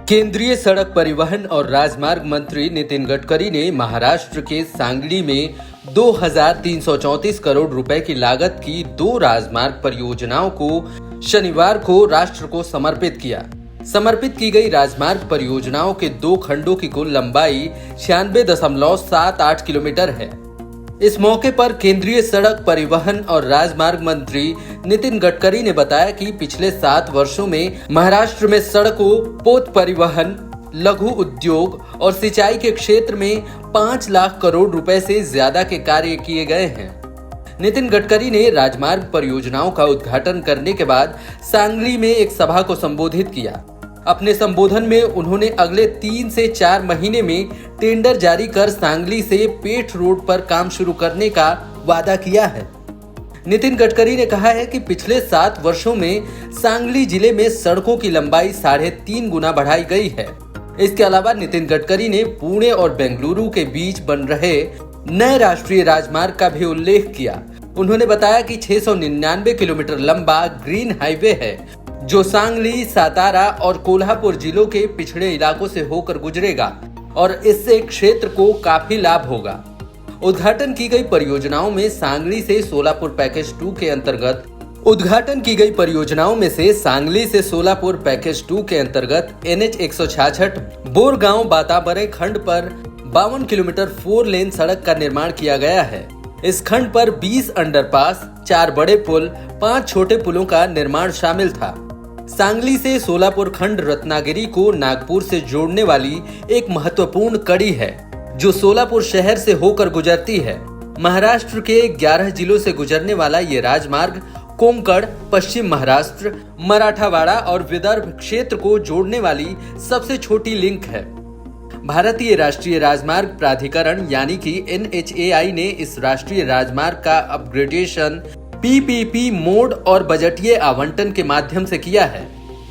केंद्रीय सड़क परिवहन और राजमार्ग मंत्री नितिन गडकरी ने महाराष्ट्र के सांगली में 2,334 करोड़ रुपए की लागत की 2 राजमार्ग परियोजनाओं को शनिवार को राष्ट्र को समर्पित किया। समर्पित की गई राजमार्ग परियोजनाओं के 2 खंडों की कुल लंबाई 96.78 किलोमीटर है। इस मौके पर केंद्रीय सड़क परिवहन और राजमार्ग मंत्री नितिन गडकरी ने बताया कि पिछले 7 वर्षों में महाराष्ट्र में सड़कों, पोत परिवहन, लघु उद्योग और सिंचाई के क्षेत्र में 5 लाख करोड़ रुपए से ज्यादा के कार्य किए गए हैं। नितिन गडकरी ने राजमार्ग परियोजनाओं का उद्घाटन करने के बाद सांगली में एक सभा को संबोधित किया। अपने संबोधन में उन्होंने अगले 3 से 4 महीने में टेंडर जारी कर सांगली से पेठ रोड पर काम शुरू करने का वादा किया है। नितिन गडकरी ने कहा है कि पिछले 7 वर्षों में सांगली जिले में सड़कों की लंबाई 3.5 गुना बढ़ाई गई है। इसके अलावा नितिन गडकरी ने पुणे और बेंगलुरु के बीच बन रहे नए राष्ट्रीय राजमार्ग का भी उल्लेख किया। उन्होंने बताया कि 699 किलोमीटर लंबा ग्रीन हाईवे है जो सांगली, सातारा और कोल्हापुर जिलों के पिछड़े इलाकों से होकर गुजरेगा और इससे क्षेत्र को काफी लाभ होगा। उद्घाटन की गई परियोजनाओं में सांगली से सोलापुर पैकेज 2 के अंतर्गत NH 166 बोरगांव बाताबरे खंड पर 52 किलोमीटर 4 लेन सड़क का निर्माण किया गया है। इस खंड पर 20 अंडरपास, 4 बड़े पुल, 5 छोटे पुलों का निर्माण शामिल था। सांगली से सोलापुर खंड रत्नागिरी को नागपुर से जोड़ने वाली एक महत्वपूर्ण कड़ी है जो सोलापुर शहर से होकर गुजरती है। महाराष्ट्र के 11 जिलों से गुजरने वाला ये राजमार्ग कोंकण, पश्चिम महाराष्ट्र, मराठावाड़ा और विदर्भ क्षेत्र को जोड़ने वाली सबसे छोटी लिंक है। भारतीय राष्ट्रीय राजमार्ग प्राधिकरण यानी कि NHAI ने इस राष्ट्रीय राजमार्ग का अपग्रेडेशन PPP मोड और बजटीय आवंटन के माध्यम से किया है।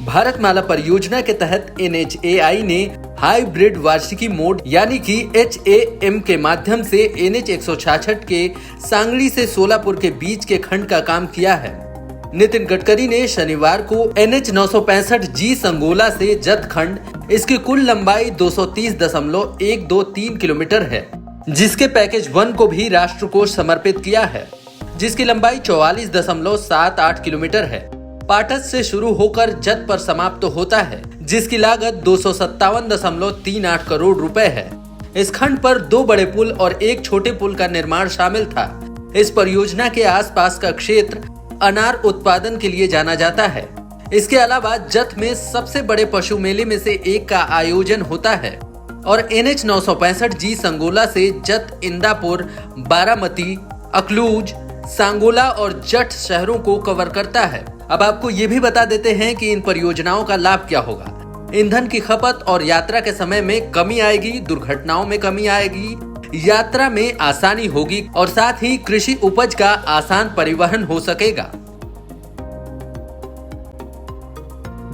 भारतमाला परियोजना के तहत NHAI ने हाइब्रिड वार्षिकी मोड यानी कि HAM के माध्यम से NH 166 के सांगली से सोलापुर के बीच के खंड का काम किया है। नितिन गडकरी ने शनिवार को NH 965G संगोला से जत खंड, इसकी कुल लंबाई 230.123 किलोमीटर है, जिसके पैकेज 1 को भी राष्ट्र को समर्पित किया है, जिसकी लंबाई 44.78 किलोमीटर है। पाटस से शुरू होकर जत पर समाप्त होता है, जिसकी लागत 257.38 करोड़ रुपए है। इस खंड पर 2 बड़े पुल और 1 छोटे पुल का निर्माण शामिल था। इस परियोजना के आसपास का क्षेत्र अनार उत्पादन के लिए जाना जाता है। इसके अलावा जत में सबसे बड़े पशु मेले में से एक का आयोजन होता है और NH 965G संगोला से जत, इंदापुर, बारामती, अकलूज, सांगोला और जट शहरों को कवर करता है। अब आपको ये भी बता देते हैं कि इन परियोजनाओं का लाभ क्या होगा। ईंधन की खपत और यात्रा के समय में कमी आएगी, दुर्घटनाओं में कमी आएगी, यात्रा में आसानी होगी और साथ ही कृषि उपज का आसान परिवहन हो सकेगा।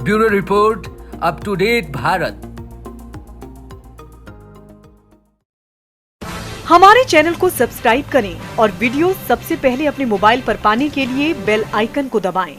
Bureau report, up to date Bharat. हमारे चैनल को सब्सक्राइब करें और वीडियो सबसे पहले अपने मोबाइल पर पाने के लिए बेल आइकन को दबाएं।